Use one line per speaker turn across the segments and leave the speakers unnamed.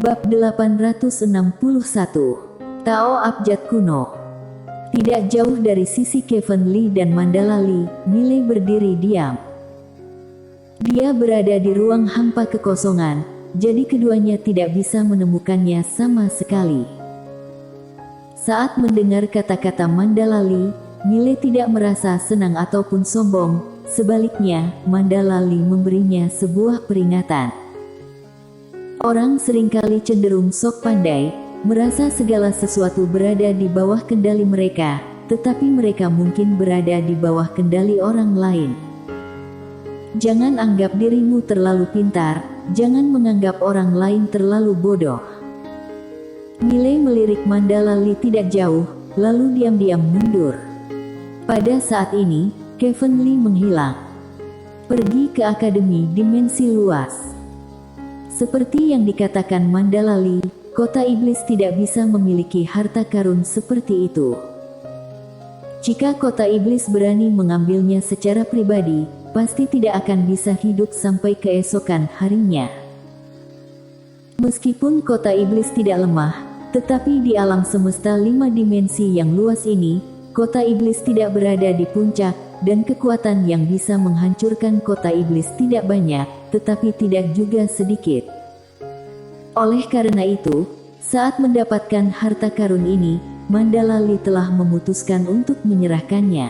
Bab 861. Tao Abjad Kuno. Tidak jauh dari sisi Kevin Lee dan Mandala Lee, Miley berdiri diam. Dia berada di ruang hampa kekosongan, jadi keduanya tidak bisa menemukannya sama sekali. Saat mendengar kata-kata Mandala Lee, Miley tidak merasa senang ataupun sombong, sebaliknya, Mandala Lee memberinya sebuah peringatan. Orang seringkali cenderung sok pandai, merasa segala sesuatu berada di bawah kendali mereka, tetapi mereka mungkin berada di bawah kendali orang lain. Jangan anggap dirimu terlalu pintar, jangan menganggap orang lain terlalu bodoh. Miley melirik Mandala Lee tidak jauh, lalu diam-diam mundur. Pada saat ini, Kevin Lee menghilang. Pergi ke Akademi Dimensi Luas. Seperti yang dikatakan Mandala Lee, kota iblis tidak bisa memiliki harta karun seperti itu. Jika kota iblis berani mengambilnya secara pribadi, pasti tidak akan bisa hidup sampai keesokan harinya. Meskipun kota iblis tidak lemah, tetapi di alam semesta 5 dimensi yang luas ini, kota iblis tidak berada di puncak, dan kekuatan yang bisa menghancurkan kota iblis tidak banyak, tetapi tidak juga sedikit. Oleh karena itu, saat mendapatkan harta karun ini, Mandala Lee telah memutuskan untuk menyerahkannya.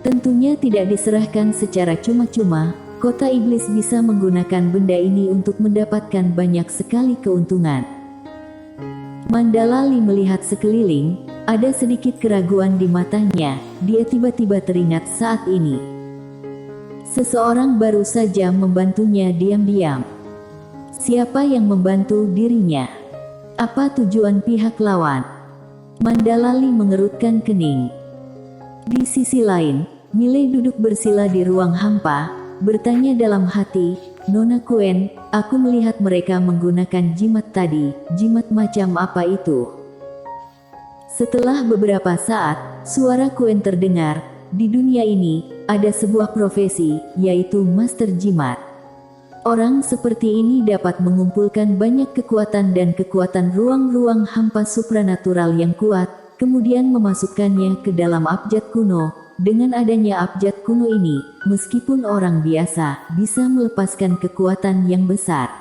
Tentunya tidak diserahkan secara cuma-cuma, kota iblis bisa menggunakan benda ini untuk mendapatkan banyak sekali keuntungan. Mandala Lee melihat sekeliling, ada sedikit keraguan di matanya, dia tiba-tiba teringat saat ini. Seseorang baru saja membantunya diam-diam. Siapa yang membantu dirinya? Apa tujuan pihak lawan? Mandala Lee mengerutkan kening. Di sisi lain, Miley duduk bersila di ruang hampa, bertanya dalam hati, Nona Kuen, aku melihat mereka menggunakan jimat tadi, jimat macam apa itu? Setelah beberapa saat, suara Kuen terdengar. Di dunia ini, ada sebuah profesi, yaitu Master Jimat. Orang seperti ini dapat mengumpulkan banyak kekuatan dan kekuatan ruang-ruang hampa supranatural yang kuat, kemudian memasukkannya ke dalam abjad kuno. Dengan adanya abjad kuno ini, meskipun orang biasa bisa melepaskan kekuatan yang besar.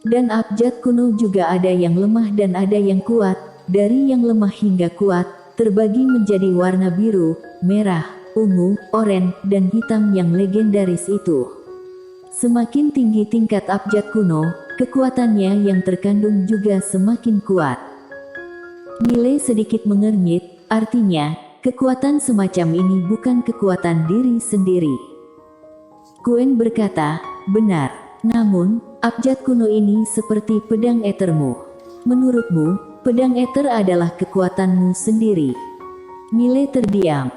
Dan abjad kuno juga ada yang lemah dan ada yang kuat. Dari yang lemah hingga kuat, terbagi menjadi warna biru, merah, ungu, oranye, dan hitam yang legendaris itu. Semakin tinggi tingkat abjad kuno, kekuatannya yang terkandung juga semakin kuat. Miley sedikit mengernyit, artinya, kekuatan semacam ini bukan kekuatan diri sendiri. Kuen berkata, benar, namun, abjad kuno ini seperti pedang etermu. Menurutmu, pedang eter adalah kekuatanmu sendiri. Miley terdiam.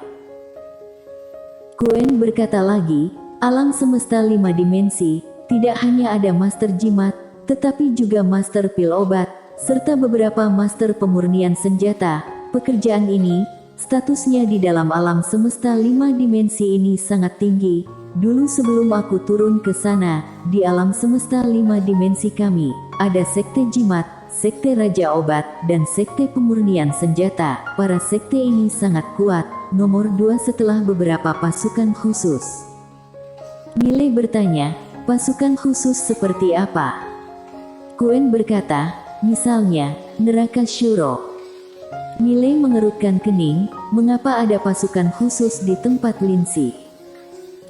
Kuen berkata lagi, alam semesta 5 dimensi, tidak hanya ada master jimat, tetapi juga master pil obat, serta beberapa master pemurnian senjata. Pekerjaan ini, statusnya di dalam alam semesta 5 dimensi ini sangat tinggi. Dulu sebelum aku turun ke sana, di alam semesta 5 dimensi kami, ada sekte jimat, sekte raja obat, dan sekte pemurnian senjata. Para sekte ini sangat kuat, nomor 2 setelah beberapa pasukan khusus. Miley bertanya, pasukan khusus seperti apa? Kuen berkata, misalnya, neraka Shuro. Miley mengerutkan kening, mengapa ada pasukan khusus di tempat Lindsay?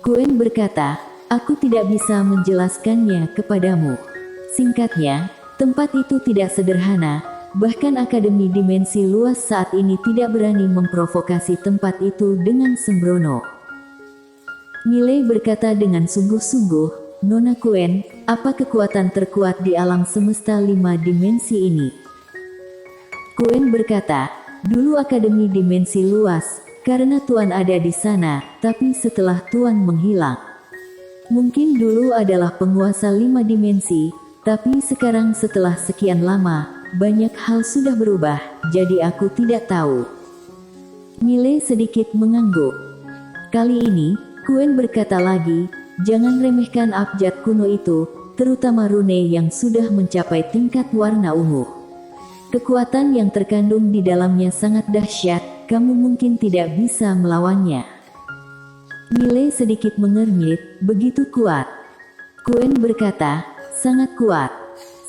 Kuen berkata, aku tidak bisa menjelaskannya kepadamu. Singkatnya, tempat itu tidak sederhana, bahkan Akademi Dimensi Luas saat ini tidak berani memprovokasi tempat itu dengan sembrono. Miley berkata dengan sungguh-sungguh, Nona Kuen, apa kekuatan terkuat di alam semesta 5 dimensi ini? Kuen berkata, dulu Akademi Dimensi Luas, karena Tuan ada di sana, tapi setelah Tuan menghilang. Mungkin dulu adalah penguasa 5 dimensi, tapi sekarang setelah sekian lama, banyak hal sudah berubah, jadi aku tidak tahu. Miley sedikit mengangguk. Kali ini, Kuen berkata lagi, jangan remehkan abjad kuno itu, terutama rune yang sudah mencapai tingkat warna ungu. Kekuatan yang terkandung di dalamnya sangat dahsyat, kamu mungkin tidak bisa melawannya. Mile sedikit mengernyit, begitu kuat. Quen berkata, sangat kuat.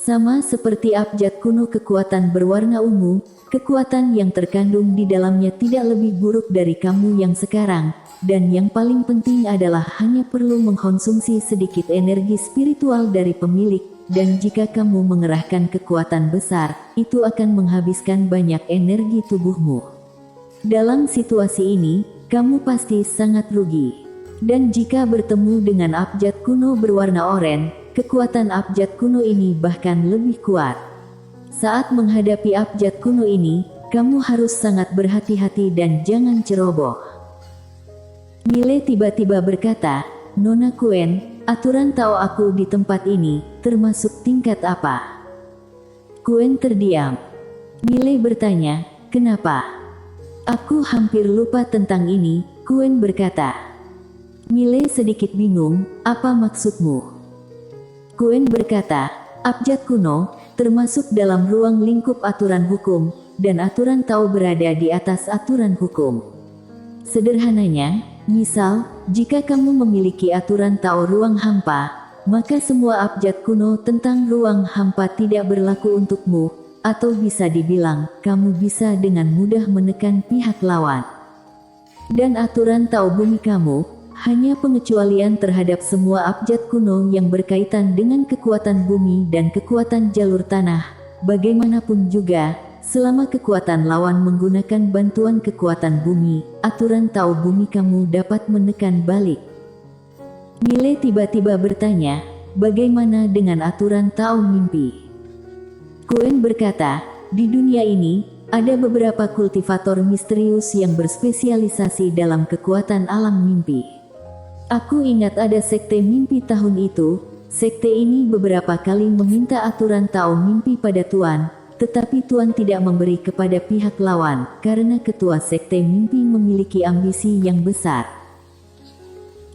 Sama seperti abjad kuno kekuatan berwarna ungu, kekuatan yang terkandung di dalamnya tidak lebih buruk dari kamu yang sekarang, dan yang paling penting adalah hanya perlu mengkonsumsi sedikit energi spiritual dari pemilik, dan jika kamu mengerahkan kekuatan besar, itu akan menghabiskan banyak energi tubuhmu. Dalam situasi ini, kamu pasti sangat rugi. Dan jika bertemu dengan abjad kuno berwarna oranye, kekuatan abjad kuno ini bahkan lebih kuat. Saat menghadapi abjad kuno ini, kamu harus sangat berhati-hati dan jangan ceroboh. Mile tiba-tiba berkata, Nona Quen, aturan Tao aku di tempat ini, termasuk tingkat apa? Quen terdiam. Mile bertanya, kenapa? Aku hampir lupa tentang ini, Quen berkata. Mile sedikit bingung, apa maksudmu? Quen berkata, abjad kuno, termasuk dalam ruang lingkup aturan hukum, dan aturan Tao berada di atas aturan hukum. Sederhananya, misal, jika kamu memiliki aturan Tao ruang hampa, maka semua abjad kuno tentang ruang hampa tidak berlaku untukmu, atau bisa dibilang, kamu bisa dengan mudah menekan pihak lawan. Dan aturan Tao bumi kamu, hanya pengecualian terhadap semua abjad kuno yang berkaitan dengan kekuatan bumi dan kekuatan jalur tanah. Bagaimanapun juga, selama kekuatan lawan menggunakan bantuan kekuatan bumi, aturan Tao bumi kamu dapat menekan balik. Mile tiba-tiba bertanya, bagaimana dengan aturan Tao mimpi? Quen berkata, di dunia ini, ada beberapa kultivator misterius yang berspesialisasi dalam kekuatan alam mimpi. Aku ingat ada sekte mimpi tahun itu, sekte ini beberapa kali meminta aturan Tao mimpi pada Tuan, tetapi Tuan tidak memberi kepada pihak lawan, karena ketua sekte mimpi memiliki ambisi yang besar.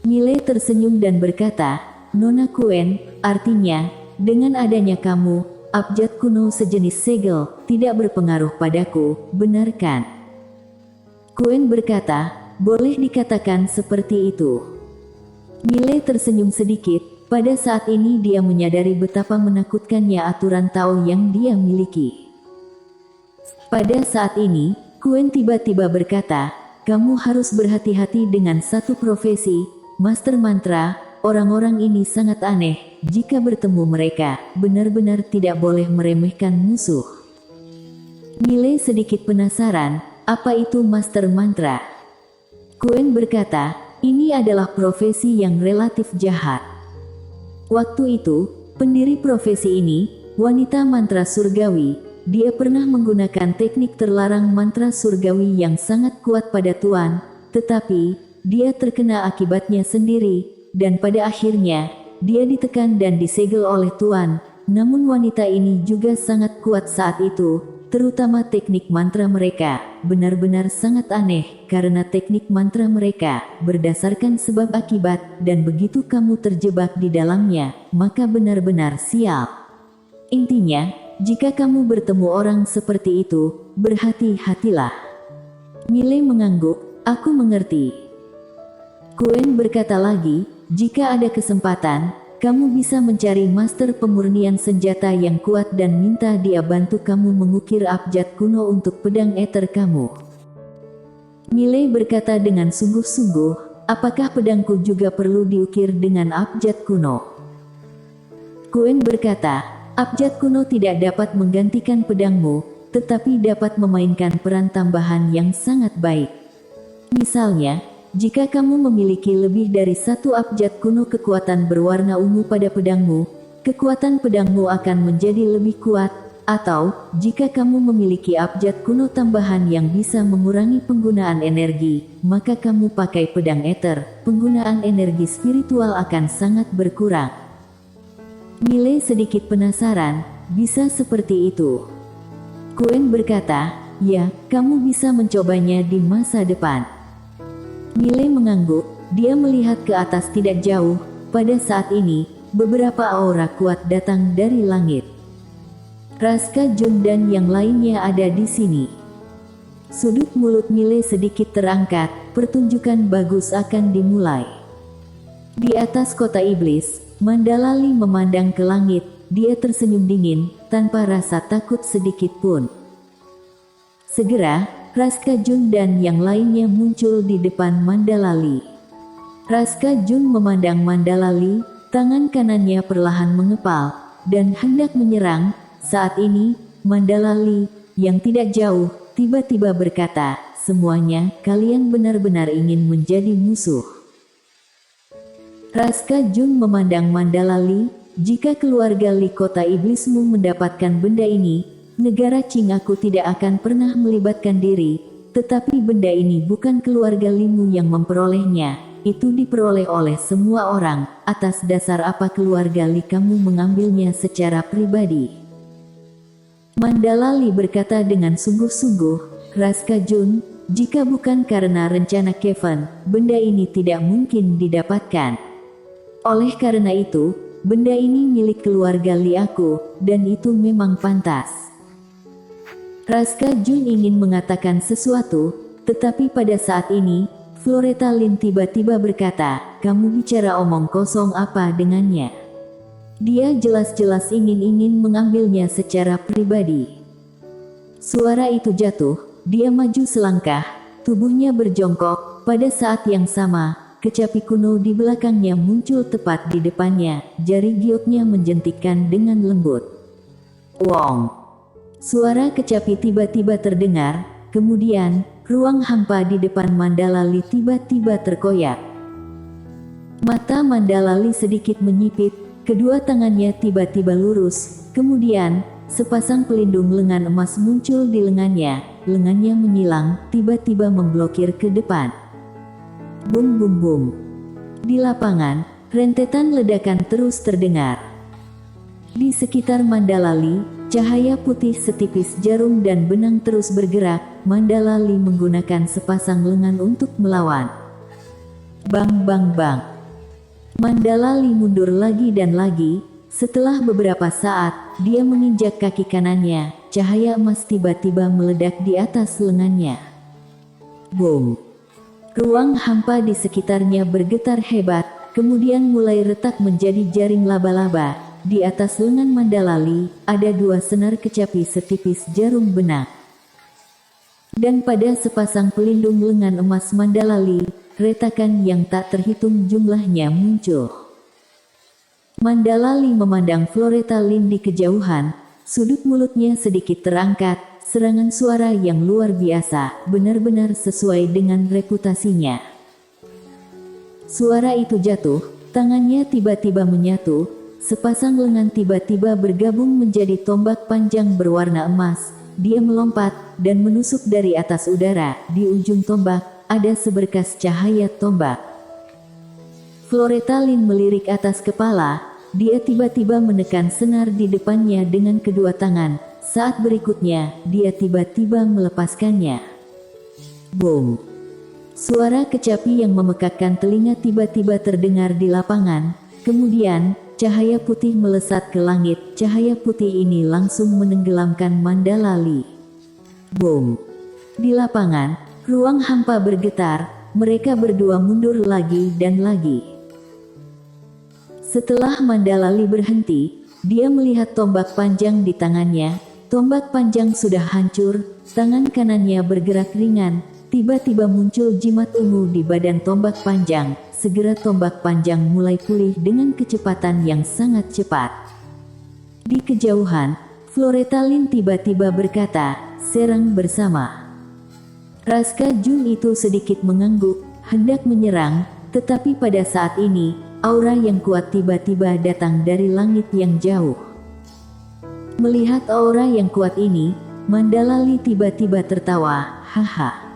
Mile tersenyum dan berkata, Nona Quen, artinya, dengan adanya kamu, abjad kuno sejenis segel, tidak berpengaruh padaku, benar kan? Quen berkata, boleh dikatakan seperti itu. Mile tersenyum sedikit, pada saat ini dia menyadari betapa menakutkannya aturan Tao yang dia miliki. Pada saat ini, Quen tiba-tiba berkata, kamu harus berhati-hati dengan satu profesi, Master Mantra, orang-orang ini sangat aneh, jika bertemu mereka, benar-benar tidak boleh meremehkan musuh. Mile sedikit penasaran, apa itu Master Mantra? Quen berkata, ini adalah profesi yang relatif jahat. Waktu itu, pendiri profesi ini, wanita mantra surgawi, dia pernah menggunakan teknik terlarang mantra surgawi yang sangat kuat pada Tuan, tetapi, dia terkena akibatnya sendiri, dan pada akhirnya, dia ditekan dan disegel oleh Tuan. Namun wanita ini juga sangat kuat saat itu, terutama teknik mantra mereka, benar-benar sangat aneh, karena teknik mantra mereka, berdasarkan sebab akibat, dan begitu kamu terjebak di dalamnya, maka benar-benar sial. Intinya, jika kamu bertemu orang seperti itu, berhati-hatilah. Mile mengangguk, aku mengerti. Quen berkata lagi, jika ada kesempatan, kamu bisa mencari master pemurnian senjata yang kuat dan minta dia bantu kamu mengukir abjad kuno untuk pedang ether kamu. Mile berkata dengan sungguh-sungguh, apakah pedangku juga perlu diukir dengan abjad kuno? Quen berkata, abjad kuno tidak dapat menggantikan pedangmu, tetapi dapat memainkan peran tambahan yang sangat baik. Misalnya, jika kamu memiliki lebih dari satu abjad kuno kekuatan berwarna ungu pada pedangmu, kekuatan pedangmu akan menjadi lebih kuat, atau, jika kamu memiliki abjad kuno tambahan yang bisa mengurangi penggunaan energi, maka kamu pakai pedang ether, penggunaan energi spiritual akan sangat berkurang. Mile sedikit penasaran, bisa seperti itu? Quen berkata, ya, kamu bisa mencobanya di masa depan. Mile mengangguk, dia melihat ke atas tidak jauh, pada saat ini, beberapa aura kuat datang dari langit. Raska Jun dan yang lainnya ada di sini. Sudut mulut Mile sedikit terangkat, pertunjukan bagus akan dimulai. Di atas kota iblis, Mandalali memandang ke langit, dia tersenyum dingin, tanpa rasa takut sedikit pun. Segera, Raska Jun dan yang lainnya muncul di depan Mandalali. Raska Jun memandang Mandalali, tangan kanannya perlahan mengepal, dan hendak menyerang. Saat ini, Mandalali, yang tidak jauh, tiba-tiba berkata, "Semuanya, kalian benar-benar ingin menjadi musuh." Raska Jun memandang Mandalali, "Jika keluarga Li kota iblismu mendapatkan benda ini, negara Qing aku tidak akan pernah melibatkan diri, tetapi benda ini bukan keluarga Limu yang memperolehnya, itu diperoleh oleh semua orang. Atas dasar apa keluarga Li kamu mengambilnya secara pribadi?" Mandalali berkata dengan sungguh-sungguh, "Raska Jun, jika bukan karena rencana Kevin, benda ini tidak mungkin didapatkan. Oleh karena itu, benda ini milik keluarga Li aku, dan itu memang pantas." Raska Jun ingin mengatakan sesuatu, tetapi pada saat ini, Floretta Lin tiba-tiba berkata, "Kamu bicara omong kosong apa dengannya?" Dia jelas-jelas ingin mengambilnya secara pribadi. Suara itu jatuh, dia maju selangkah, tubuhnya berjongkok. Pada saat yang sama, kecapi kuno di belakangnya muncul tepat di depannya, jari gioknya menjentikkan dengan lembut. Wong! Suara kecapi tiba-tiba terdengar, kemudian, ruang hampa di depan Mandalali tiba-tiba terkoyak. Mata Mandalali sedikit menyipit, kedua tangannya tiba-tiba lurus, kemudian, sepasang pelindung lengan emas muncul di lengannya menyilang, tiba-tiba memblokir ke depan. Bum bum bum. Di lapangan, rentetan ledakan terus terdengar. Di sekitar Mandalali, cahaya putih setipis jarum dan benang terus bergerak. Mandalali menggunakan sepasang lengan untuk melawan. Bang bang bang. Mandalali mundur lagi dan lagi. Setelah beberapa saat, dia menginjak kaki kanannya. Cahaya emas tiba-tiba meledak di atas lengannya. Boom! Ruang hampa di sekitarnya bergetar hebat, kemudian mulai retak menjadi jaring laba-laba. Di atas lengan Mandalali, ada dua senar kecapi setipis jarum benang. Dan pada sepasang pelindung lengan emas Mandalali, retakan yang tak terhitung jumlahnya muncul. Mandalali memandang Floretta Lin di kejauhan, sudut mulutnya sedikit terangkat, serangan suara yang luar biasa, benar-benar sesuai dengan reputasinya. Suara itu jatuh, tangannya tiba-tiba menyatu, sepasang lengan tiba-tiba bergabung menjadi tombak panjang berwarna emas. Dia melompat, dan menusuk dari atas udara, di ujung tombak, ada seberkas cahaya tombak. Floretta Lin melirik atas kepala, dia tiba-tiba menekan senar di depannya dengan kedua tangan. Saat berikutnya, dia tiba-tiba melepaskannya. Boom! Suara kecapi yang memekakkan telinga tiba-tiba terdengar di lapangan. Kemudian, cahaya putih melesat ke langit. Cahaya putih ini langsung menenggelamkan Mandalali. Boom! Di lapangan, ruang hampa bergetar. Mereka berdua mundur lagi dan lagi. Setelah Mandalali berhenti, dia melihat tombak panjang di tangannya. Tombak panjang sudah hancur, tangan kanannya bergerak ringan. Tiba-tiba muncul jimat ungu di badan tombak panjang. Segera tombak panjang mulai pulih dengan kecepatan yang sangat cepat. Di kejauhan, Floretta Lin tiba-tiba berkata, "Serang bersama." Raska Jun itu sedikit mengangguk, hendak menyerang, tetapi pada saat ini, aura yang kuat tiba-tiba datang dari langit yang jauh. Melihat aura yang kuat ini, Mandalali tiba-tiba tertawa, haha.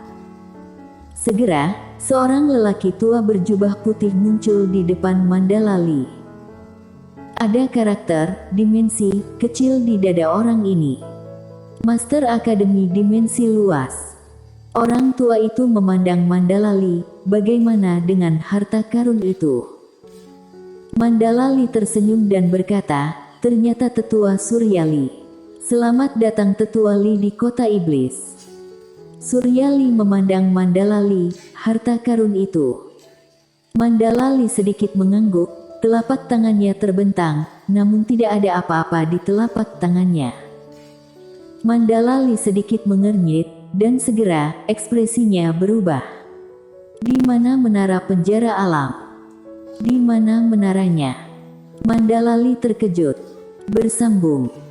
Segera, seorang lelaki tua berjubah putih muncul di depan Mandalali. Ada karakter, dimensi, kecil di dada orang ini. Master Akademi Dimensi Luas. Orang tua itu memandang Mandalali, bagaimana dengan harta karun itu? Mandalali tersenyum dan berkata, ternyata Tetua Suryali. Selamat datang Tetua Li di kota iblis. Suryali memandang Mandalali, harta karun itu. Mandalali sedikit mengangguk, telapak tangannya terbentang, namun tidak ada apa-apa di telapak tangannya. Mandalali sedikit mengernyit, dan segera ekspresinya berubah. Di mana menara penjara alam? Di mana menaranya? Mandalali terkejut. Bersambung.